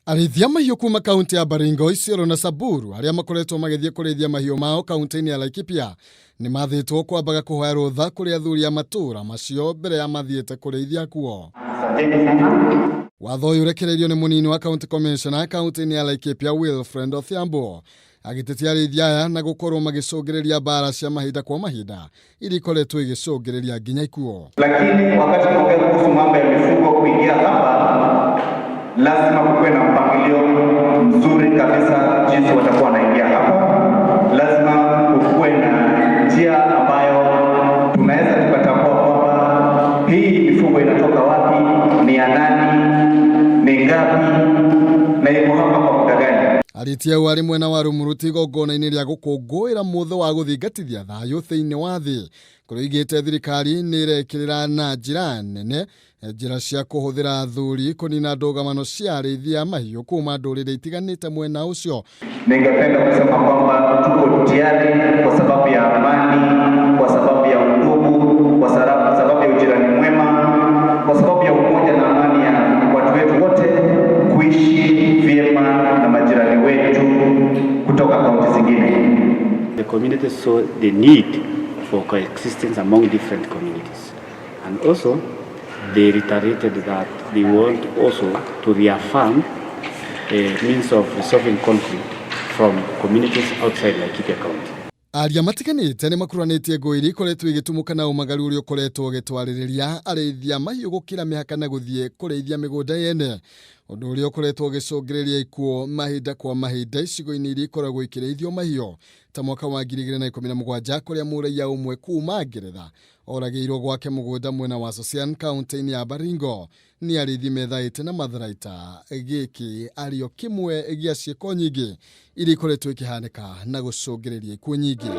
Arĩithia mahiũ kuma kaunti ya Baringo, Isiolo na Samburu arĩa makoretwo magĩthiĩ kũrĩithia mahiũ mao kaunti-inĩ ya Laikipia nĩ mathĩtwo kwambaga kũhoya rũtha kũrĩ athuri a matũra macio mbere ya mathiĩte kũrĩithia kuo. Watho ũyũ ũrekereirio nĩ mũnini wa county commissioner kaunti-inĩ ya Laikipia Wilfred Othiambo agĩtetia arĩithia aya na gũkorwo magĩcũngĩrĩria mbara cia mahinda kwa mahinda iria ikoretwo igĩcũngĩrĩria nginya ikuũ. Lakini wakati tunaongea kuhusu mambo ya mifugo kuingia hapa, lazima kuwe na mpangilio mzuri kabisa jinsi watakuwa wanaingia hapa. Lazima kuwe na njia ambayo tunaweza tukatambua kwamba hii mifugo inatoka wapi, ni ya nani, ni ngapi, na iko hapa kwa muda gani. Aritia wari mwena wa Rumuruti igongona-inĩ rĩa gũkũngũĩra mũthĩ wa gũthingatithia thayũ thĩinĩ wa thĩ, kũrĩa thirikari nĩ ĩrekĩrĩra na njĩra nene njĩra cia kũhũthĩra athuri kũnina ndũgamano cia arĩithia mahiũ kuma ndũrĩrĩ itiganĩte mwena ũcio. Ningependa kusema kwamba tuko tayari kwa sababu ya amani, kwa sababu ya undugu, kwa sababu ya ujirani mwema, kwa sababu ya umoja na amani ya watu wetu wote kuishi vyema na majirani wetu kutoka kaunti zingine. The community saw the need for coexistence among different communities, and also they reiterated that they want also to reaffirm a means of resolving conflict from communities outside Laikipia County. Aria matiganĩte nĩ makuranĩtie ngũĩri ikoretwo igĩtumũka na ũmagaru ũrĩa ũkoretwo ũgĩtwarĩrĩria arĩithia mahiũ gũkĩra mĩhaka na gũthiĩ kũrĩithia mĩgũnda yene, ũndũ ũrĩa ũkoretwo ũgĩcũngĩrĩria ikuũ mahinda kwa mahinda icigo-inĩ iria ikoragwo ikĩrĩithio mahiũ, ta mwaka wa 2017 kũrĩa mũraiya ũmwe kuma Ngeretha oragĩirwo gwake mũgũnda mwena wa Sosian kaunti-inĩ ya Baringo nĩ arĩithi methaĩte na matharaita. Gĩkĩ arĩo kĩmwe gĩa ciĩko nyingĩ iria ikoretwo ikĩhanĩka na gũcũngĩrĩria ikuũ nyingĩ.